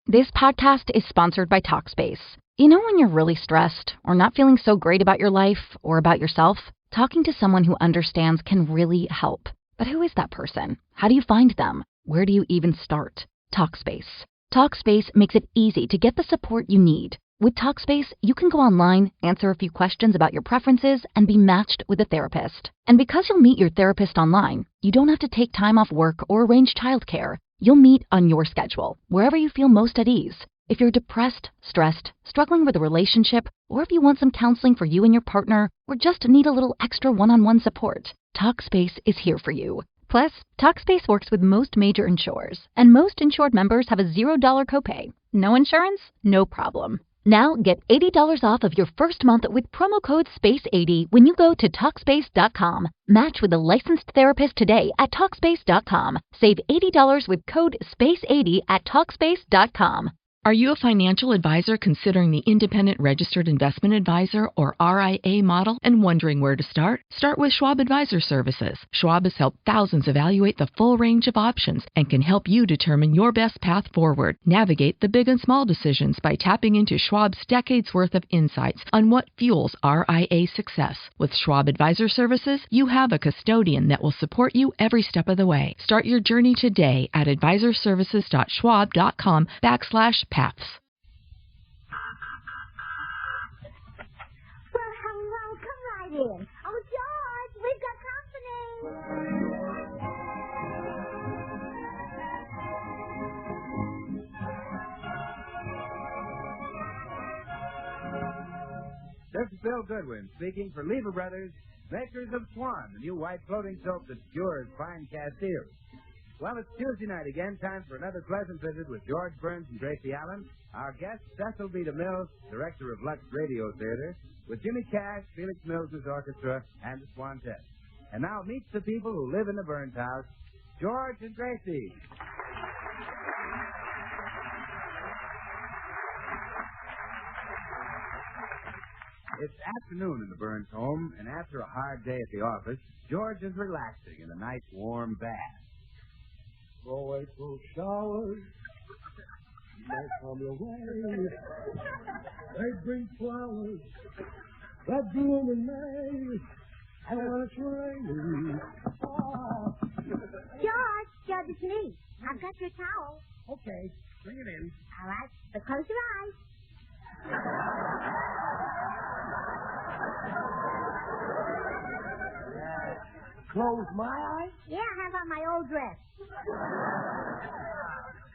This podcast is sponsored by Talkspace. You know when you're really stressed or not feeling so great about your life or about yourself? Talking to someone who understands can really help. But who is that person? How do you find them? Where do you even start? Talkspace. Talkspace makes it easy to get the support you need. With Talkspace, you can go online, answer a few questions about your preferences, and be matched with a therapist. And because you'll meet your therapist online, you don't have to take time off work or arrange childcare. You'll meet on your schedule, wherever you feel most at ease. If you're depressed, stressed, struggling with a relationship, or if you want some counseling for you and your partner, or just need a little extra one-on-one support, Talkspace is here for you. Plus, Talkspace works with most major insurers, and most insured members have a $0 copay. No insurance? No problem. Now get $80 off of your first month with promo code SPACE80 when you go to Talkspace.com. Match with a licensed therapist today at Talkspace.com. Save $80 with code SPACE80 at Talkspace.com. Are you a financial advisor considering the Independent Registered Investment Advisor or RIA model and wondering where to start? Start with Schwab Advisor Services. Schwab has helped thousands evaluate the full range of options and can help you determine your best path forward. Navigate the big and small decisions by tapping into Schwab's decades worth of insights on what fuels RIA success. With Schwab Advisor Services, you have a custodian that will support you every step of the way. Start your journey today at advisorservices.schwab.com/paths. Well, hello, come right in. Oh, George, we've got company. This is Bill Goodwin speaking for Lever Brothers, makers of Swan, the new white floating soap that cures fine castiles. Well, it's Tuesday night again, time for another pleasant visit with George Burns and Gracie Allen, our guest, Cecil DeMille, director of Lux Radio Theater, with Jimmy Cash, Felix Mills' orchestra, and the Swantette. And now meet the people who live in the Burns house, George and Gracie. It's afternoon in the Burns home, and after a hard day at the office, George is relaxing in a nice warm bath. Go April showers, they come your way. They bring flowers that bloom in May, and when it's raining, George, it's me. I've got your towel. Okay, bring it in. All right, but close your eyes. Close my eyes? Yeah, I have on my old dress.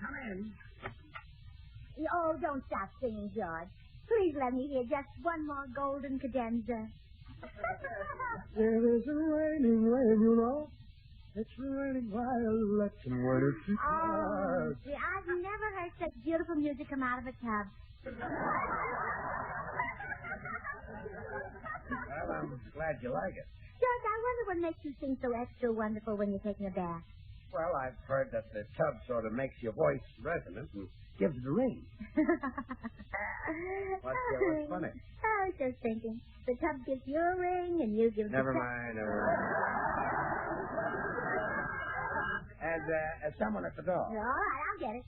Come in. Oh, don't stop singing, George. Please let me hear just one more golden cadenza. It isn't raining rain, you know. It's raining violets and when it's Oh, see, I've never heard such beautiful music come out of a tub. Well, I'm glad you like it. George, I wonder what makes you sing so extra wonderful when you're taking a bath. Well, I've heard that the tub sort of makes your voice resonant and gives it a ring. What's funny? I was just thinking. The tub gives you a ring and you give Never mind. And someone at the door. All right, I'll get it.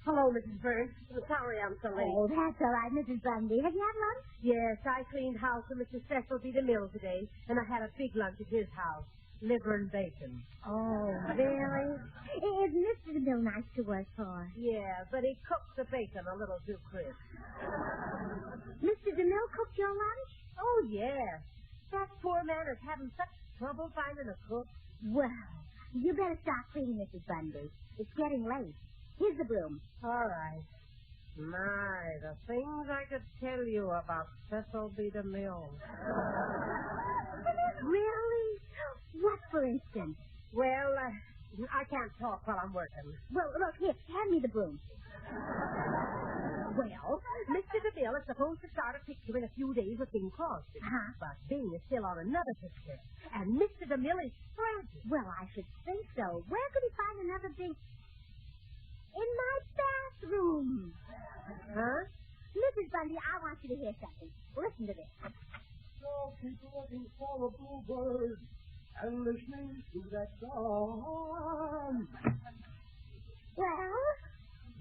Hello, Mrs. Burns. Sorry I'm so late. Oh, that's all right, Mrs. Bundy. Have you had lunch? Yes, I cleaned house for Mr. Cecil DeMille today, and I had a big lunch at his house. Liver and bacon. Oh, really? Is Mr. DeMille nice to work for? Yeah, but he cooks the bacon a little too crisp. Mr. DeMille cooked your lunch? Oh, yes. That poor man is having such trouble finding a cook. Well, you better start cleaning, Mrs. Bundy. It's getting late. Here's the broom. All right. My, the things I could tell you about Cecil DeMille. Really? What, for instance? Well, I can't talk while I'm working. Well, look, here, hand me the broom. Well, Mr. DeMille is supposed to start a picture in a few days with Bing Crosby. But Bing is still on another picture. And Mr. DeMille is frantic. Well, I should think so. Where could he find another Bing? In my bathroom. Huh? Mrs. Bundy, I want you to hear something. Listen to this. So people looking for a bluebird and listening to that song.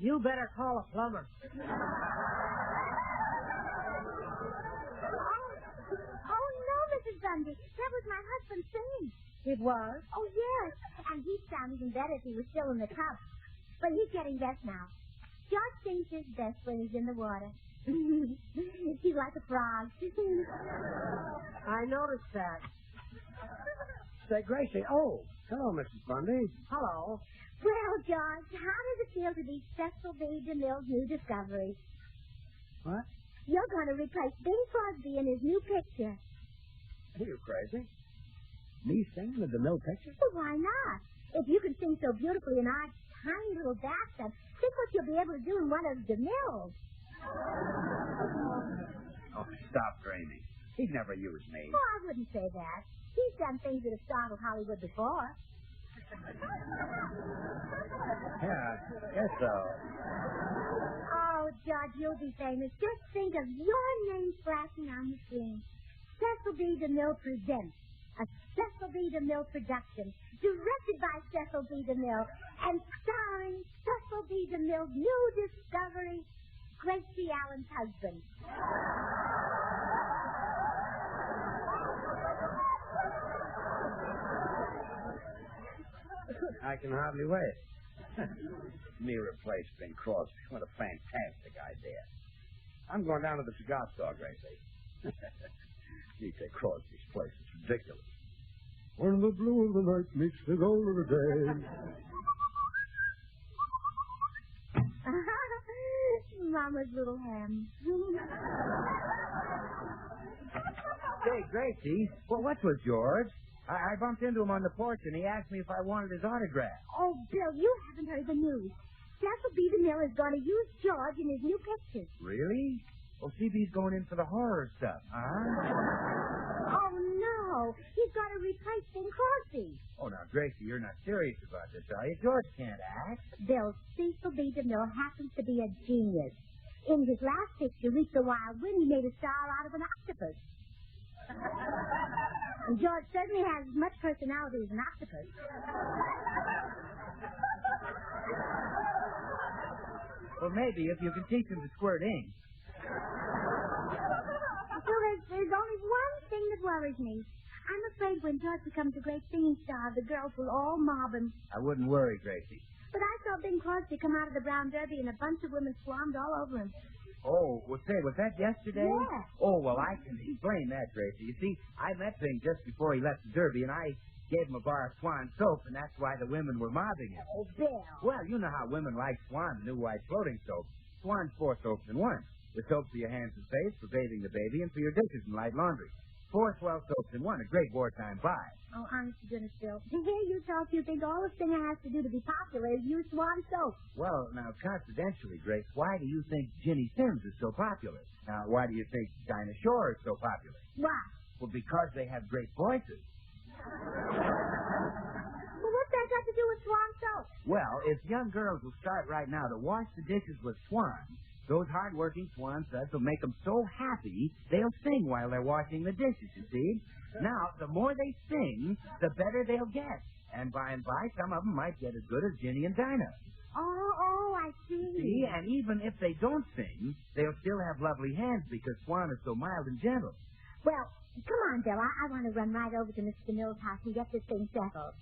You better call a plumber. Oh, no, Mrs. Bundy. That was my husband singing. It was? Oh, yes. And he'd sound even better if he was still in the tub. But he's getting best now. George sings his best when he's in the water. He's like a frog. I noticed that. Say, Gracie. Oh, hello, Mrs. Bundy. Hello. Well, George, how does it feel to be Cecil B. DeMille's new discovery? What? You're going to replace Bing Crosby in his new picture. Are you crazy? Me singing the DeMille picture? Well, why not? If you can sing so beautifully in our tiny little bathtub, think what you'll be able to do in one of DeMille's. Oh, stop dreaming. He'd never use me. Oh, I wouldn't say that. He's done things that have startled Hollywood before. Yeah, guess so. Oh, George, you'll be famous. Just think of your name flashing on the screen. Cecil B. DeMille presents a Cecil B. DeMille production, directed by Cecil B. DeMille, and starring Cecil B. DeMille's new discovery, Gracie Allen's husband. I can hardly wait. Me replace Bing Crosby. What a fantastic idea. I'm going down to the cigar store, Gracie. You say Crosby's place is ridiculous. When the blue of the night meets the gold of the day. Mama's little ham. Say, Gracie, well, what was George? I bumped into him on the porch, and he asked me if I wanted his autograph. Oh, Bill, you haven't heard the news. Cecil B. DeMille is going to use George in his new pictures. Really? Well, CB's going in for the horror stuff, huh? Oh, no. He's got to replace Bing Crosby. Oh, now, Gracie, you're not serious about this, are you? George can't act. Bill, Cecil B. DeMille happens to be a genius. In his last picture, Reach the Wild Wind, he made a star out of an octopus. And George certainly has as much personality as an octopus. Well, maybe if you can teach him to squirt ink. So there's only one thing that worries me. I'm afraid when George becomes a great singing star, the girls will all mob him. I wouldn't worry, Gracie. But I saw Bing Crosby come out of the Brown Derby and a bunch of women swarmed all over him. Oh, well, say, was that yesterday? Yeah. Oh, well, I can explain that, Gracie. You see, I met Bing just before he left the Derby, and I gave him a bar of Swan soap, and that's why the women were mobbing him. Oh, Bill. Well, you know how women like Swan, the new white floating soap. Swan's 4 soaps in 1. The soap for your hands and face, for bathing the baby, and for your dishes and light laundry. 4 swell soaps in 1, a great wartime buy. Oh, honest to goodness, Bill. To hear you talk, you think all the singer has to do to be popular is use Swan soap. Well, now, confidentially, Grace, why do you think Ginny Sims is so popular? Now, why do you think Dinah Shore is so popular? Why? Well, because they have great voices. Well, what's that got to do with Swan soap? Well, if young girls will start right now to wash the dishes with Swan, those hard-working Swan suds will make them so happy they'll sing while they're washing the dishes, you see. Now, the more they sing, the better they'll get. And by some of them might get as good as Ginny and Dinah. Oh, I see. See, and even if they don't sing, they'll still have lovely hands because Swan is so mild and gentle. Well, come on, Bill. I want to run right over to Mr. DeMille's house and get this thing settled.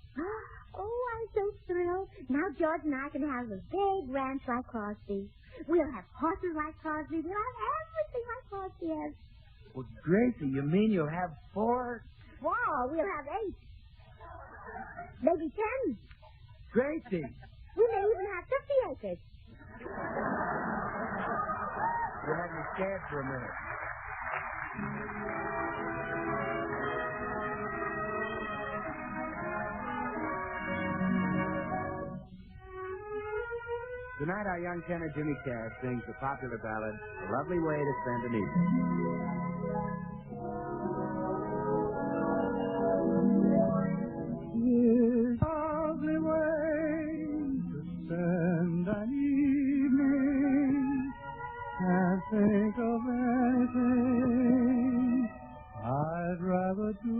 Oh, I'm so thrilled. Now George and I can have a big ranch like Crosby. We'll have horses like Crosby. We'll have everything like Crosby has. Well, Gracie, you mean you'll have 4? 4. We'll have 8. Maybe 10. Gracie! We may even have 50 acres. You had me scared for a minute. Tonight, our young tenor Jimmy Cash sings the popular ballad, A Lovely Way to Spend an Evening. This lovely way to spend an evening. Can't think of anything I'd rather do.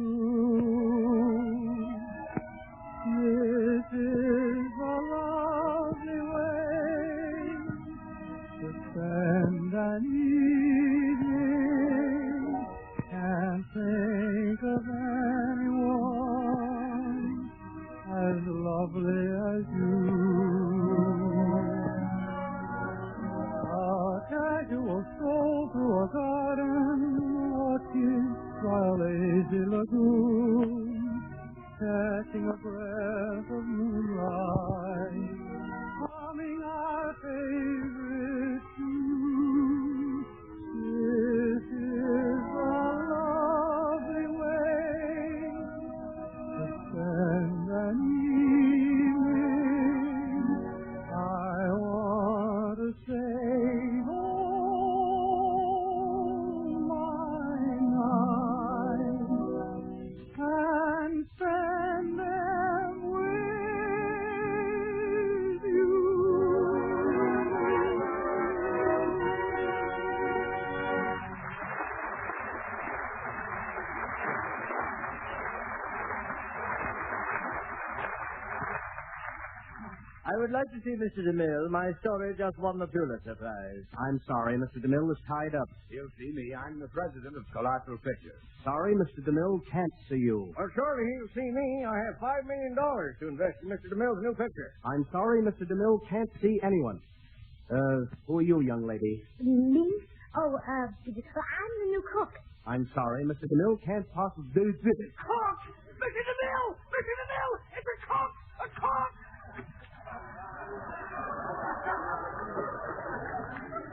This is a lovely way I'd like to see Mr. DeMille. My story just won the Pulitzer Prize. I'm sorry, Mr. DeMille is tied up. He'll see me. I'm the president of Colossal Pictures. Sorry, Mr. DeMille can't see you. Well, surely he'll see me. I have $5 million to invest in Mr. DeMille's new picture. I'm sorry, Mr. DeMille can't see anyone. Who are you, young lady? Me? Oh, I'm the new cook. I'm sorry, Mr. DeMille can't possibly... Cook! Mr. DeMille! Mr. DeMille! It's a cook! A cook!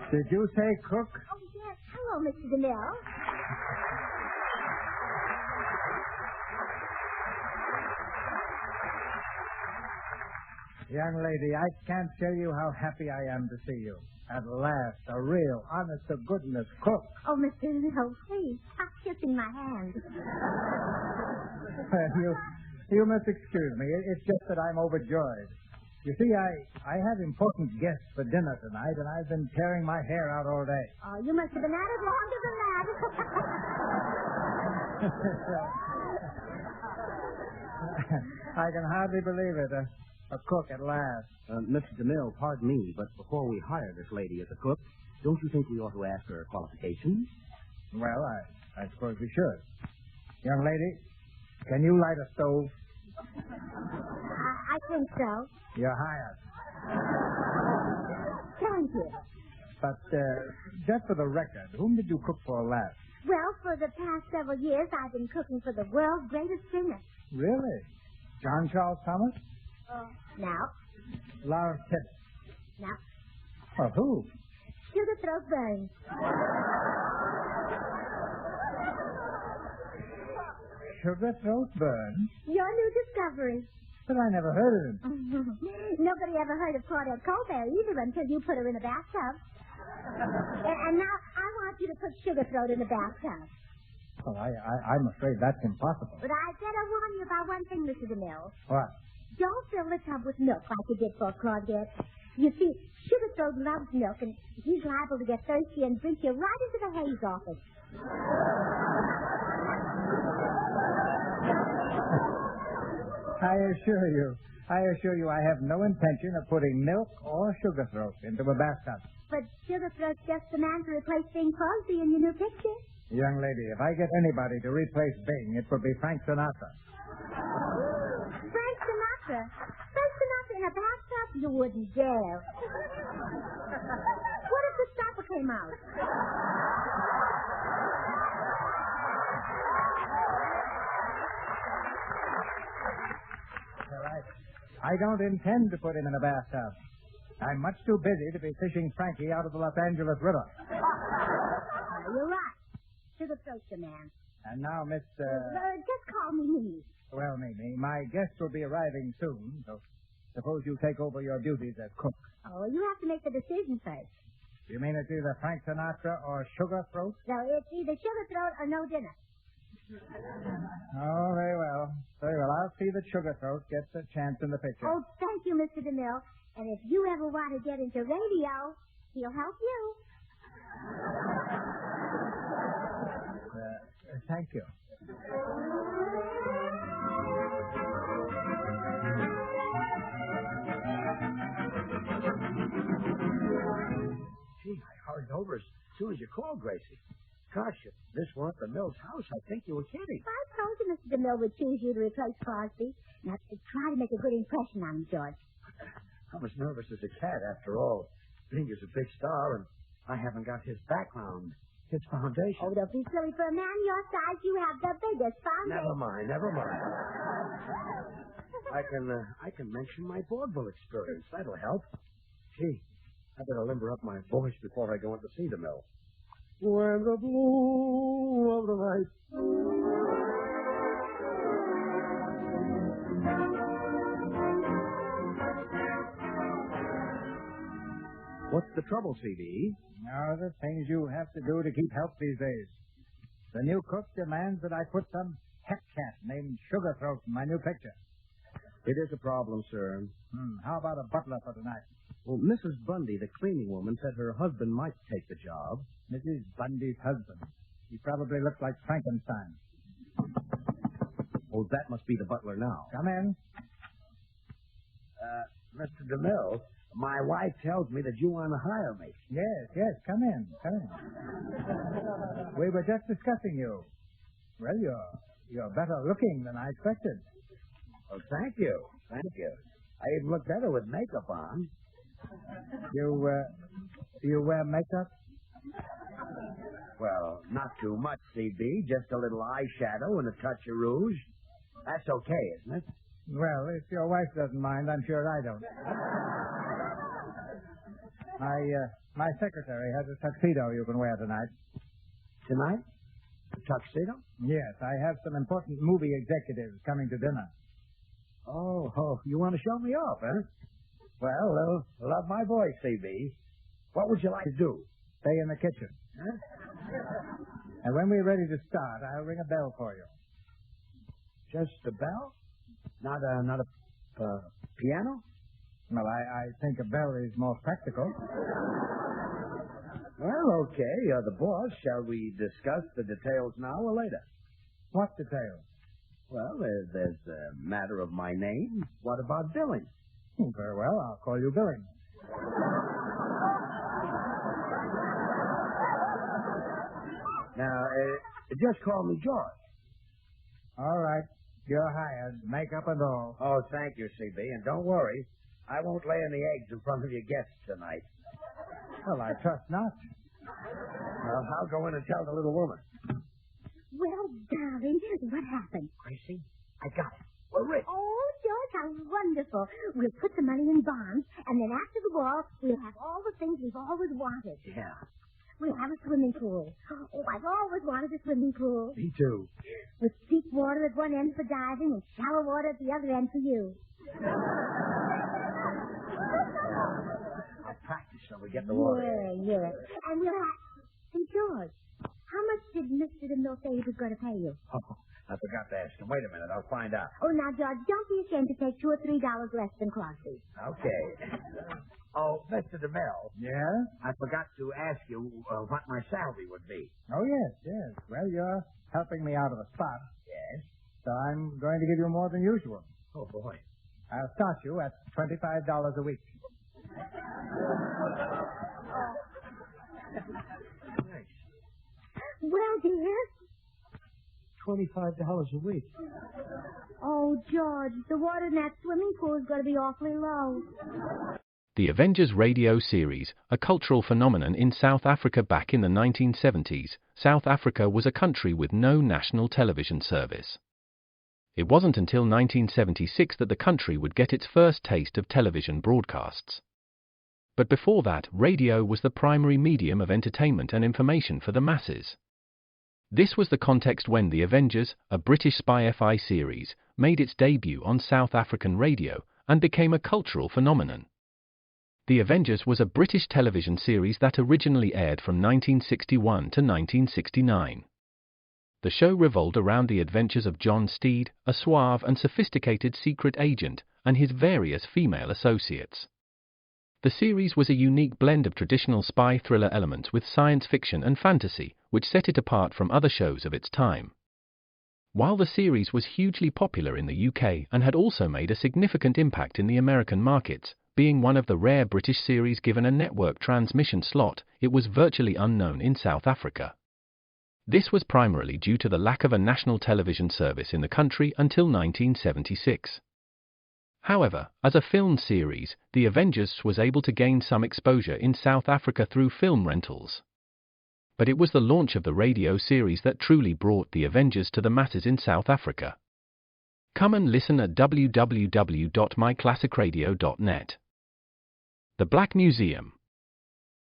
Did you say cook? Oh, yes. Hello, Mr. DeMille. Young lady, I can't tell you how happy I am to see you. At last, a real, honest-to-goodness cook. Oh, Mr. DeMille, please, stop kissing my hand. You must excuse me. It's just that I'm overjoyed. You see, I have important guests for dinner tonight, and I've been tearing my hair out all day. Oh, you must have been at it longer than that. I can hardly believe it. A cook at last. Mr. DeMille, pardon me, but before we hire this lady as a cook, don't you think we ought to ask her qualifications? Well, I suppose we should. Young lady, can you light a stove? I think so. You're hired. Thank you. But just for the record, whom did you cook for last? Well, for the past several years, I've been cooking for the world's greatest singer. Really? John Charles Thomas? Now. Lawrence Tibbs? Now. Well, who? Sugar Throat Burns. Sugar Throat Burns? Your new discovery. But I never heard of him. Nobody ever heard of Claudette Colbert either until you put her in a bathtub. And now I want you to put Sugar Throat in the bathtub. Well, I'm afraid that's impossible. But I'd better warn you about one thing, Mr. DeMille. What? Don't fill the tub with milk like you did for Claudette. You see, Sugar Throat loves milk, and he's liable to get thirsty and drink you right into the Hayes office. I assure you I have no intention of putting milk or Sugar Throat into a bathtub. But Sugar Throat's just the man to replace Bing Crosby in your new picture. Young lady, if I get anybody to replace Bing, it will be Frank Sinatra. Frank Sinatra? Frank Sinatra in a bathtub? You wouldn't dare. What if the stopper came out? Well, I don't intend to put him in a bathtub. I'm much too busy to be fishing Frankie out of the Los Angeles River. You're right. Sugar Throat's the man. And now, Miss... just call me Mimi. Well, Mimi, my guest will be arriving soon, so suppose you take over your duties as cook. Oh, you have to make the decision first. You mean it's either Frank Sinatra or Sugar Throat? No, it's either Sugar Throat or no dinner. Oh, very well. Very well. I'll see that Sugar Throat gets a chance in the picture. Oh, thank you, Mr. DeMille. And if you ever want to get into radio, he'll help you. Thank you. Gee, I hurried over as soon as you called, Gracie. Gosh, if this weren't the Mills' house, I'd think you were kidding. I told you Mr. DeMille would choose you to replace Crosby. Now, try to make a good impression on him, George. I'm as nervous as a cat, after all. Bing is a big star, and I haven't got his background, his foundation. Oh, don't be silly. For a man your size, you have the biggest foundation. Never mind. I can mention my vaudeville experience. That'll help. Gee, I better limber up my voice before I go in to see the mill. When the blue of the night. What's the trouble, C.B.? Oh, the things you have to do to keep health these days. The new cook demands that I put some pet cat named Sugar Throat in my new picture. It is a problem, sir. How about a butler for tonight? Well, Mrs. Bundy, the cleaning woman, said her husband might take the job. Mrs. Bundy's husband. He probably looks like Frankenstein. Oh, that must be the butler now. Come in. Mr. DeMille, my wife tells me that you want to hire me. Yes, come in. We were just discussing you. Well, you're better looking than I expected. Well, thank you. I even look better with makeup on. You wear makeup? Well, not too much, CB. Just a little eyeshadow and a touch of rouge. That's okay, isn't it? Well, if your wife doesn't mind, I'm sure I don't. My secretary has a tuxedo you can wear tonight. Tonight? A tuxedo? Yes, I have some important movie executives coming to dinner. Oh, you want to show me off, huh? Well, love my voice, CB. What would you like to do? Stay in the kitchen. Huh? And when we're ready to start, I'll ring a bell for you. Just a bell? Not a piano? Well, I think a bell is more practical. Well, okay. You're the boss. Shall we discuss the details now or later? What details? Well, there's a matter of my name. What about billing? Very well, I'll call you Billing. Now, just call me George. All right. You're hired, makeup and all. Oh, thank you, CB. And don't worry, I won't lay any eggs in front of your guests tonight. Well, I trust not. Well, I'll go in and tell the little woman. Well, darling, what happened? Gracie, I got it. We're rich. Oh, George, how wonderful. We'll put the money in bonds, and then after the ball, we'll have all the things we've always wanted. Yeah, We'll have a swimming pool. Oh, I've always wanted a swimming pool. me too. With deep water at one end for diving and shallow water at the other end for you. I'll practice till we get the water. Yeah. And we'll have... Hey, George, how much did Mr. DeMille say he was going to pay you? Oh, I forgot to ask him. Wait a minute, I'll find out. Oh, now, George, don't be ashamed to take $2 or $3 less than Crosby. Okay. Oh, Mr. DeMille, Yeah? I forgot to ask you what my salary would be. Oh, yes. Well, you're helping me out of a spot, Yes? so I'm going to give you more than usual. Oh, boy. I'll start you at $25 a week. Thanks. Well, dear. $25 a week. Oh, George, the water in that swimming pool is going to be awfully low. The Avengers radio series, a cultural phenomenon in South Africa back in the 1970s. South Africa was a country with no national television service. It wasn't until 1976 that the country would get its first taste of television broadcasts. But before that, radio was the primary medium of entertainment and information for the masses. This was the context when The Avengers, a British spy FI series, made its debut on South African radio and became a cultural phenomenon. The Avengers was a British television series that originally aired from 1961 to 1969. The show revolved around the adventures of John Steed, a suave and sophisticated secret agent, and his various female associates. The series was a unique blend of traditional spy thriller elements with science fiction and fantasy, which set it apart from other shows of its time. While the series was hugely popular in the UK and had also made a significant impact in the American markets, being one of the rare British series given a network transmission slot, it was virtually unknown in South Africa. This was primarily due to the lack of a national television service in the country until 1976. However, as a film series, The Avengers was able to gain some exposure in South Africa through film rentals. But it was the launch of the radio series that truly brought The Avengers to the masses in South Africa. Come and listen at www.myclassicradio.net. The Black Museum.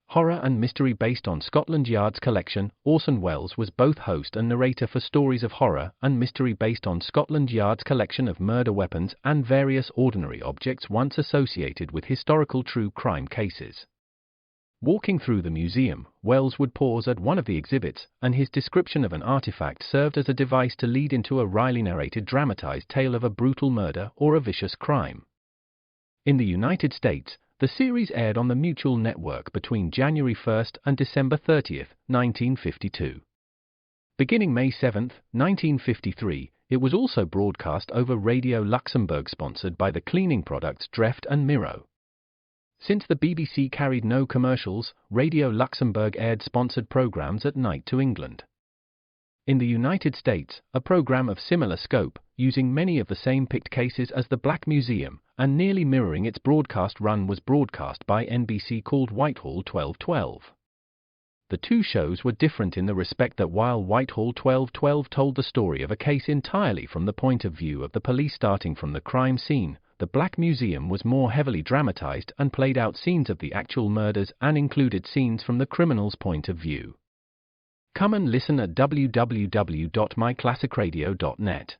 Horror and mystery based on Scotland Yard's collection, Orson Welles was both host and narrator for stories of horror and mystery based on Scotland Yard's collection of murder weapons and various ordinary objects once associated with historical true crime cases. Walking through the museum, Welles would pause at one of the exhibits, and his description of an artifact served as a device to lead into a wryly narrated dramatized tale of a brutal murder or a vicious crime. In the United States, the series aired on the Mutual Network between January 1 and December 30, 1952. Beginning May 7, 1953, it was also broadcast over Radio Luxembourg, sponsored by the cleaning products Dreft and Miro. Since the BBC carried no commercials, Radio Luxembourg aired sponsored programs at night to England. In the United States, a program of similar scope, using many of the same picked cases as the Black Museum, and nearly mirroring its broadcast run, was broadcast by NBC called Whitehall 1212. The two shows were different in the respect that while Whitehall 1212 told the story of a case entirely from the point of view of the police starting from the crime scene, the Black Museum was more heavily dramatized and played out scenes of the actual murders and included scenes from the criminal's point of view. Come and listen at www.myclassicradio.net.